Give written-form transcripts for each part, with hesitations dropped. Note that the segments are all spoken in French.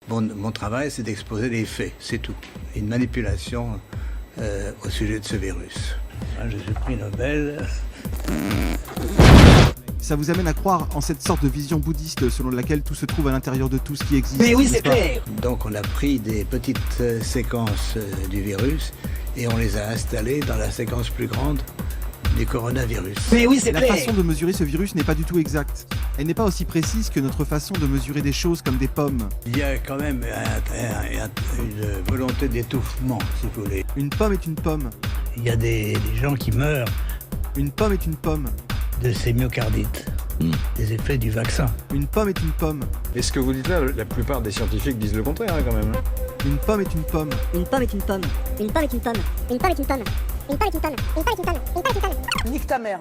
Mon travail, c'est d'exposer les faits, c'est tout. Une manipulation au sujet de ce virus. Je suis prix Nobel. Ça vous amène à croire en cette sorte de vision bouddhiste selon laquelle tout se trouve à l'intérieur de tout ce qui existe. Mais oui, c'est clair. Donc on a pris des petites séquences du virus et on les a installées dans la séquence plus grande du coronavirus. Mais oui, c'est La clair. façon de mesurer ce virus n'est pas du tout exacte. Elle n'est pas aussi précise que notre façon de mesurer des choses comme des pommes. Il y a quand même une volonté d'étouffement, si vous voulez. Une pomme est une pomme. Il y a des gens qui meurent Une pomme est une pomme. de ces myocardites, des effets du vaccin. Une pomme est une pomme. Et ce que vous dites là, la plupart des scientifiques disent le contraire quand même. Une pomme est une pomme. Une pomme est une pomme. Une pomme est une pomme. Une pomme est une pomme. Une pomme est une pomme. Une pomme est une pomme. Une pomme est une pomme. Nique ta mère.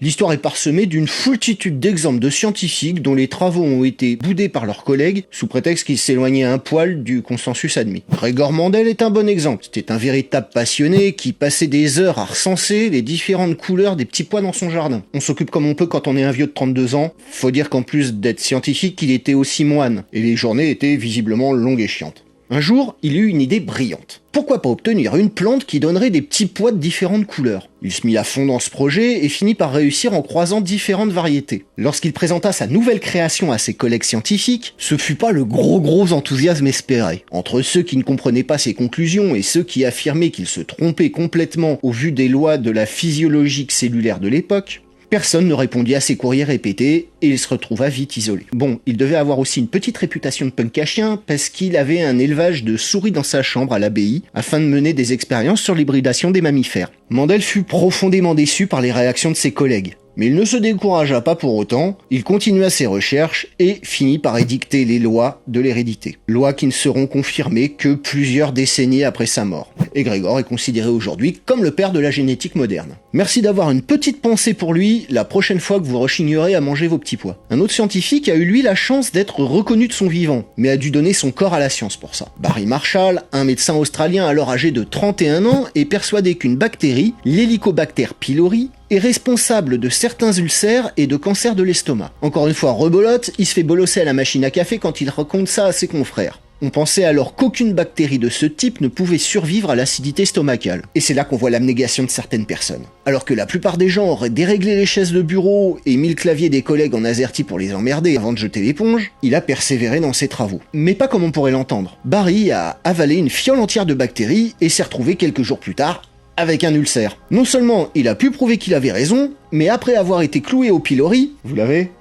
L'histoire est parsemée d'une foultitude d'exemples de scientifiques dont les travaux ont été boudés par leurs collègues sous prétexte qu'ils s'éloignaient un poil du consensus admis. Gregor Mendel est un bon exemple. C'était un véritable passionné qui passait des heures à recenser les différentes couleurs des petits pois dans son jardin. On s'occupe comme on peut quand on est un vieux de 32 ans. Faut dire qu'en plus d'être scientifique, il était aussi moine. Et les journées étaient visiblement longues et chiantes. Un jour, il eut une idée brillante. Pourquoi pas obtenir une plante qui donnerait des petits pois de différentes couleurs? Il se mit à fond dans ce projet et finit par réussir en croisant différentes variétés. Lorsqu'il présenta sa nouvelle création à ses collègues scientifiques, ce fut pas le gros enthousiasme espéré. Entre ceux qui ne comprenaient pas ses conclusions et ceux qui affirmaient qu'il se trompait complètement au vu des lois de la physiologie cellulaire de l'époque, personne ne répondit à ses courriers répétés et il se retrouva vite isolé. Bon, il devait avoir aussi une petite réputation de punk à chien parce qu'il avait un élevage de souris dans sa chambre à l'abbaye afin de mener des expériences sur l'hybridation des mammifères. Mendel fut profondément déçu par les réactions de ses collègues. Mais il ne se découragea pas pour autant, il continua ses recherches et finit par édicter les lois de l'hérédité. Lois qui ne seront confirmées que plusieurs décennies après sa mort. Et Gregor est considéré aujourd'hui comme le père de la génétique moderne. Merci d'avoir une petite pensée pour lui la prochaine fois que vous rechignerez à manger vos petits pois. Un autre scientifique a eu lui la chance d'être reconnu de son vivant, mais a dû donner son corps à la science pour ça. Barry Marshall, un médecin australien alors âgé de 31 ans, est persuadé qu'une bactérie, l'Helicobacter pylori, est responsable de certains ulcères et de cancers de l'estomac. Encore une fois, rebolote, il se fait bolosser à la machine à café quand il raconte ça à ses confrères. On pensait alors qu'aucune bactérie de ce type ne pouvait survivre à l'acidité stomacale. Et c'est là qu'on voit l'abnégation de certaines personnes. Alors que la plupart des gens auraient déréglé les chaises de bureau et mis le clavier des collègues en AZERTY pour les emmerder avant de jeter l'éponge, il a persévéré dans ses travaux. Mais pas comme on pourrait l'entendre. Barry a avalé une fiole entière de bactéries et s'est retrouvé quelques jours plus tard avec un ulcère. Non seulement il a pu prouver qu'il avait raison, mais après avoir été cloué au pylori, vous l'avez?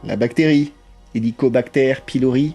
La bactérie, Helicobacter pylori.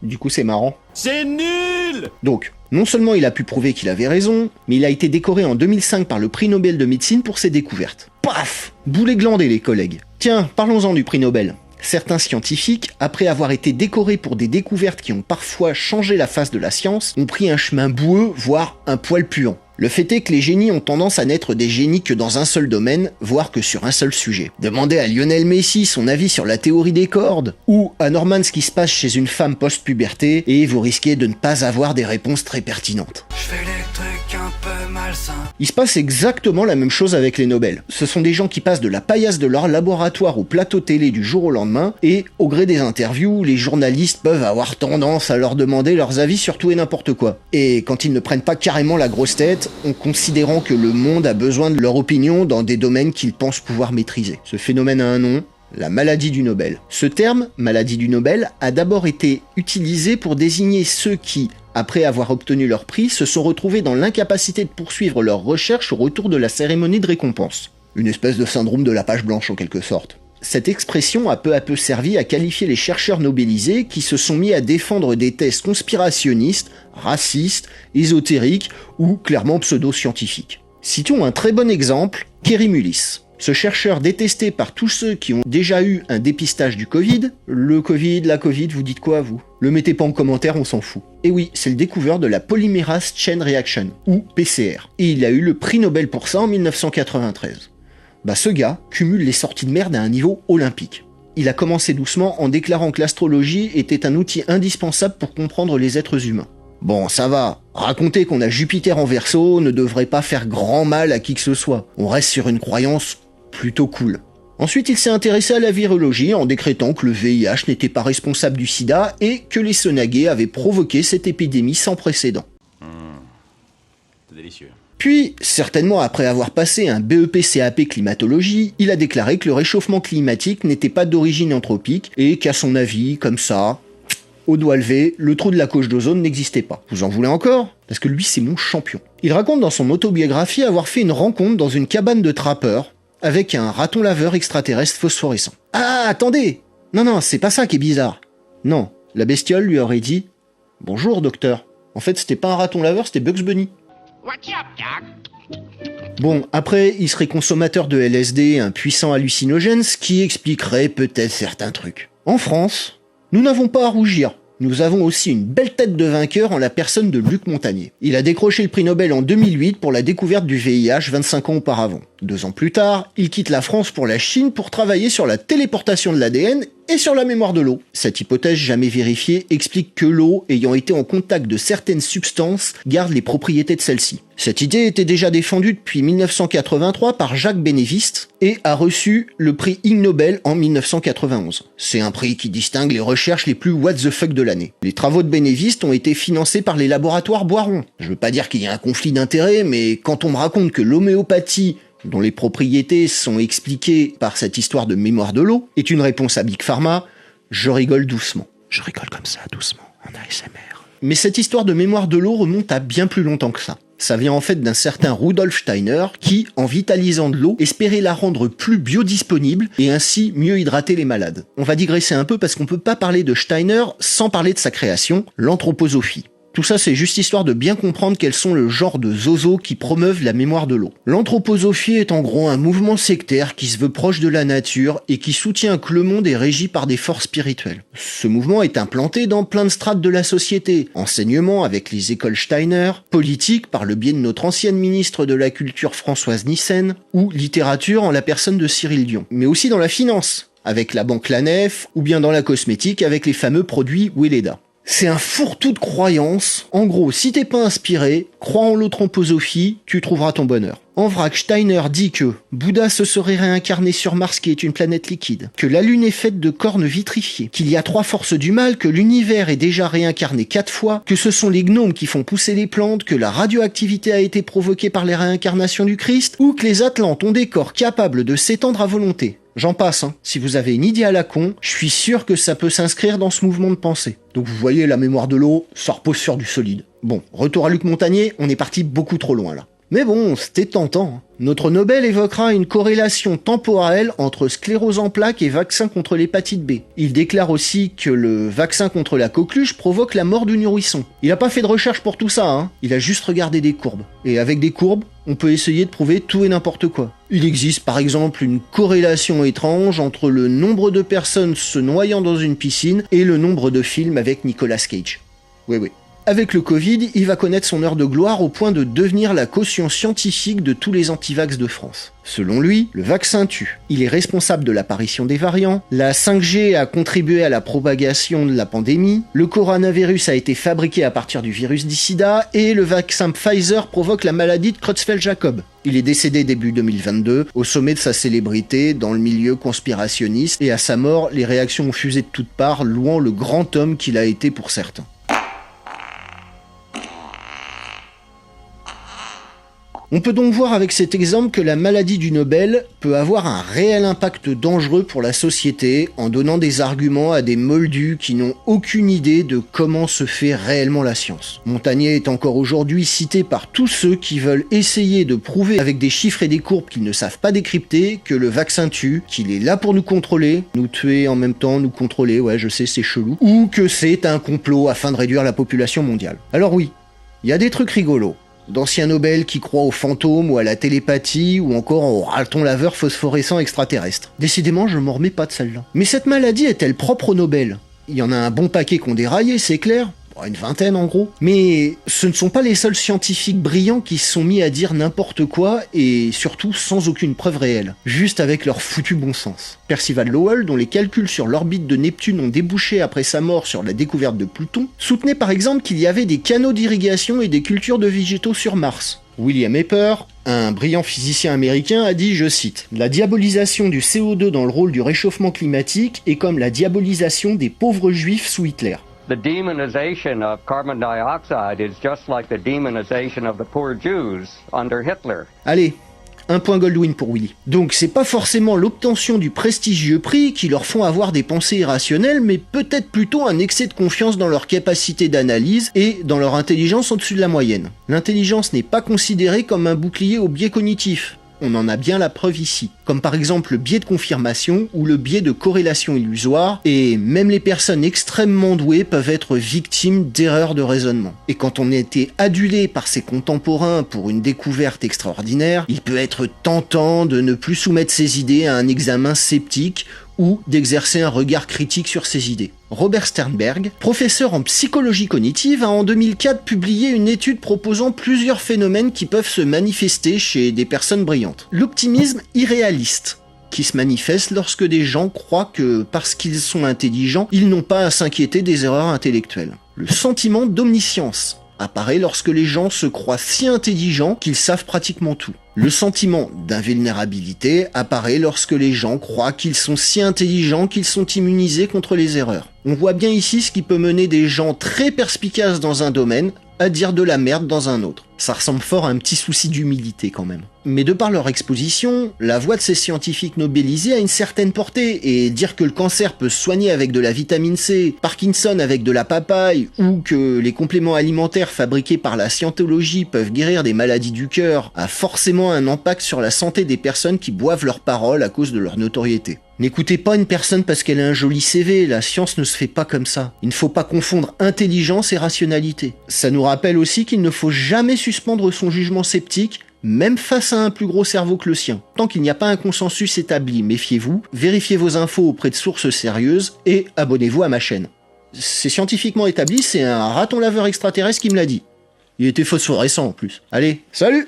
Du coup c'est marrant. C'est nul! Donc, non seulement il a pu prouver qu'il avait raison, mais il a été décoré en 2005 par le prix Nobel de médecine pour ses découvertes. Paf! Boulet glandé les collègues. Tiens, parlons-en du prix Nobel. Certains scientifiques, après avoir été décorés pour des découvertes qui ont parfois changé la face de la science, ont pris un chemin boueux, voire un poil puant. Le fait est que les génies ont tendance à n'être des génies que dans un seul domaine, voire que sur un seul sujet. Demandez à Lionel Messi son avis sur la théorie des cordes, ou à Norman ce qui se passe chez une femme post-puberté, et vous risquez de ne pas avoir des réponses très pertinentes. Je fais les trucs un peu malsains. Il se passe exactement la même chose avec les Nobel. Ce sont des gens qui passent de la paillasse de leur laboratoire au plateau télé du jour au lendemain, et au gré des interviews, les journalistes peuvent avoir tendance à leur demander leurs avis sur tout et n'importe quoi. Et quand ils ne prennent pas carrément la grosse tête, en considérant que le monde a besoin de leur opinion dans des domaines qu'ils pensent pouvoir maîtriser. Ce phénomène a un nom, la maladie du Nobel. Ce terme, maladie du Nobel, a d'abord été utilisé pour désigner ceux qui, après avoir obtenu leur prix, se sont retrouvés dans l'incapacité de poursuivre leurs recherches au retour de la cérémonie de récompense. Une espèce de syndrome de la page blanche en quelque sorte. Cette expression a peu à peu servi à qualifier les chercheurs nobelisés qui se sont mis à défendre des thèses conspirationnistes, racistes, ésotériques ou clairement pseudo-scientifiques. Citons un très bon exemple, Kary Mullis. Ce chercheur détesté par tous ceux qui ont déjà eu un dépistage du Covid, le Covid, la Covid, vous dites quoi vous? Le mettez pas en commentaire, on s'en fout. Et oui, c'est le découvreur de la Polymerase Chain Reaction, ou PCR. Et il a eu le prix Nobel pour ça en 1993. Bah ce gars cumule les sorties de merde à un niveau olympique. Il a commencé doucement en déclarant que l'astrologie était un outil indispensable pour comprendre les êtres humains. Bon, ça va. Raconter qu'on a Jupiter en Verseau ne devrait pas faire grand mal à qui que ce soit. On reste sur une croyance plutôt cool. Ensuite, il s'est intéressé à la virologie en décrétant que le VIH n'était pas responsable du sida et que les Sonaguets avaient provoqué cette épidémie sans précédent. C'est délicieux. Puis, certainement après avoir passé un BEP-CAP climatologie, il a déclaré que le réchauffement climatique n'était pas d'origine anthropique et qu'à son avis, comme ça, au doigt levé, le trou de la couche d'ozone n'existait pas. Vous en voulez encore? Parce que lui, c'est mon champion. Il raconte dans son autobiographie avoir fait une rencontre dans une cabane de trappeurs avec un raton laveur extraterrestre phosphorescent. Ah, attendez! Non, c'est pas ça qui est bizarre. Non, la bestiole lui aurait dit « Bonjour, docteur. En fait, c'était pas un raton laveur, c'était Bugs Bunny. » Bon, après, il serait consommateur de LSD, un puissant hallucinogène, ce qui expliquerait peut-être certains trucs. En France, nous n'avons pas à rougir. Nous avons aussi une belle tête de vainqueur en la personne de Luc Montagnier. Il a décroché le prix Nobel en 2008 pour la découverte du VIH 25 ans auparavant. 2 ans plus tard, il quitte la France pour la Chine pour travailler sur la téléportation de l'ADN et sur la mémoire de l'eau. Cette hypothèse jamais vérifiée explique que l'eau, ayant été en contact de certaines substances, garde les propriétés de celles-ci. Cette idée était déjà défendue depuis 1983 par Jacques Bénéviste et a reçu le prix Ig Nobel en 1991. C'est un prix qui distingue les recherches les plus what the fuck de l'année. Les travaux de Bénéviste ont été financés par les laboratoires Boiron. Je veux pas dire qu'il y a un conflit d'intérêts, mais quand on me raconte que l'homéopathie, dont les propriétés sont expliquées par cette histoire de mémoire de l'eau, est une réponse à Big Pharma, je rigole doucement. Je rigole comme ça, doucement, en ASMR. Mais cette histoire de mémoire de l'eau remonte à bien plus longtemps que ça. Ça vient en fait d'un certain Rudolf Steiner qui, en vitalisant de l'eau, espérait la rendre plus biodisponible et ainsi mieux hydrater les malades. On va digresser un peu parce qu'on peut pas parler de Steiner sans parler de sa création, l'anthroposophie. Tout ça, c'est juste histoire de bien comprendre quels sont le genre de zozos qui promeuvent la mémoire de l'eau. L'anthroposophie est en gros un mouvement sectaire qui se veut proche de la nature et qui soutient que le monde est régi par des forces spirituelles. Ce mouvement est implanté dans plein de strates de la société. Enseignement avec les écoles Steiner, politique par le biais de notre ancienne ministre de la Culture Françoise Nyssen, ou littérature en la personne de Cyril Dion. Mais aussi dans la finance, avec la banque La Nef, ou bien dans la cosmétique avec les fameux produits Weleda. C'est un fourre-tout de croyances. En gros, si t'es pas inspiré, crois en l'anthroposophie, tu trouveras ton bonheur. En vrac, Steiner dit que Bouddha se serait réincarné sur Mars qui est une planète liquide, que la Lune est faite de cornes vitrifiées, qu'il y a 3 forces du mal, que l'univers est déjà réincarné 4 fois, que ce sont les gnomes qui font pousser les plantes, que la radioactivité a été provoquée par les réincarnations du Christ, ou que les Atlantes ont des corps capables de s'étendre à volonté. J'en passe, hein. Si vous avez une idée à la con, je suis sûr que ça peut s'inscrire dans ce mouvement de pensée. Donc vous voyez, la mémoire de l'eau, ça repose sur du solide. Bon, retour à Luc Montagnier, on est parti beaucoup trop loin là. Mais bon, c'était tentant. Notre Nobel évoquera une corrélation temporelle entre sclérose en plaques et vaccin contre l'hépatite B. Il déclare aussi que le vaccin contre la coqueluche provoque la mort du nourrisson. Il a pas fait de recherche pour tout ça, hein. Il a juste regardé des courbes. Et avec des courbes, on peut essayer de prouver tout et n'importe quoi. Il existe par exemple une corrélation étrange entre le nombre de personnes se noyant dans une piscine et le nombre de films avec Nicolas Cage. Oui. Avec le Covid, il va connaître son heure de gloire au point de devenir la caution scientifique de tous les antivax de France. Selon lui, le vaccin tue. Il est responsable de l'apparition des variants, la 5G a contribué à la propagation de la pandémie, le coronavirus a été fabriqué à partir du virus du sida et le vaccin Pfizer provoque la maladie de Creutzfeldt-Jakob. Il est décédé début 2022, au sommet de sa célébrité, dans le milieu conspirationniste, et à sa mort, les réactions ont fusé de toutes parts, louant le grand homme qu'il a été pour certains. On peut donc voir avec cet exemple que la maladie du Nobel peut avoir un réel impact dangereux pour la société en donnant des arguments à des moldus qui n'ont aucune idée de comment se fait réellement la science. Montagnier est encore aujourd'hui cité par tous ceux qui veulent essayer de prouver avec des chiffres et des courbes qu'ils ne savent pas décrypter que le vaccin tue, qu'il est là pour nous contrôler, nous tuer en même temps, nous contrôler, ouais je sais c'est chelou, ou que c'est un complot afin de réduire la population mondiale. Alors oui, il y a des trucs rigolos. D'anciens Nobel qui croient aux fantômes ou à la télépathie ou encore au raton laveur phosphorescent extraterrestre. Décidément, je m'en remets pas de celle-là. Mais cette maladie est-elle propre au Nobel? Il y en a un bon paquet qu'on déraillé, c'est clair. Une vingtaine en gros. Mais ce ne sont pas les seuls scientifiques brillants qui se sont mis à dire n'importe quoi et surtout sans aucune preuve réelle, juste avec leur foutu bon sens. Percival Lowell, dont les calculs sur l'orbite de Neptune ont débouché après sa mort sur la découverte de Pluton, soutenait par exemple qu'il y avait des canaux d'irrigation et des cultures de végétaux sur Mars. William Epper, un brillant physicien américain, a dit, je cite, « La diabolisation du CO2 dans le rôle du réchauffement climatique est comme la diabolisation des pauvres juifs sous Hitler. » The demonization of carbon dioxide is just like the demonization of the poor Jews under Hitler. Allez, un point Goldwyn pour Willy. Donc c'est pas forcément l'obtention du prestigieux prix qui leur font avoir des pensées irrationnelles, mais peut-être plutôt un excès de confiance dans leur capacité d'analyse et dans leur intelligence au-dessus de la moyenne. L'intelligence n'est pas considérée comme un bouclier au biais cognitif. On en a bien la preuve ici, comme par exemple le biais de confirmation ou le biais de corrélation illusoire, et même les personnes extrêmement douées peuvent être victimes d'erreurs de raisonnement. Et quand on a été adulé par ses contemporains pour une découverte extraordinaire, il peut être tentant de ne plus soumettre ses idées à un examen sceptique ou d'exercer un regard critique sur ses idées. Robert Sternberg, professeur en psychologie cognitive, a en 2004 publié une étude proposant plusieurs phénomènes qui peuvent se manifester chez des personnes brillantes. L'optimisme irréaliste, qui se manifeste lorsque des gens croient que, parce qu'ils sont intelligents, ils n'ont pas à s'inquiéter des erreurs intellectuelles. Le sentiment d'omniscience apparaît lorsque les gens se croient si intelligents qu'ils savent pratiquement tout. Le sentiment d'invulnérabilité apparaît lorsque les gens croient qu'ils sont si intelligents qu'ils sont immunisés contre les erreurs. On voit bien ici ce qui peut mener des gens très perspicaces dans un domaine à dire de la merde dans un autre. Ça ressemble fort à un petit souci d'humilité quand même. Mais de par leur exposition, la voix de ces scientifiques nobelisés a une certaine portée, et dire que le cancer peut se soigner avec de la vitamine C, Parkinson avec de la papaye, ou que les compléments alimentaires fabriqués par la scientologie peuvent guérir des maladies du cœur, a forcément un impact sur la santé des personnes qui boivent leurs paroles à cause de leur notoriété. N'écoutez pas une personne parce qu'elle a un joli CV, la science ne se fait pas comme ça. Il ne faut pas confondre intelligence et rationalité. Ça nous rappelle aussi qu'il ne faut jamais suspendre son jugement sceptique, même face à un plus gros cerveau que le sien. Tant qu'il n'y a pas un consensus établi, méfiez-vous, vérifiez vos infos auprès de sources sérieuses et abonnez-vous à ma chaîne. C'est scientifiquement établi, c'est un raton laveur extraterrestre qui me l'a dit. Il était phosphorescent en plus. Allez, salut!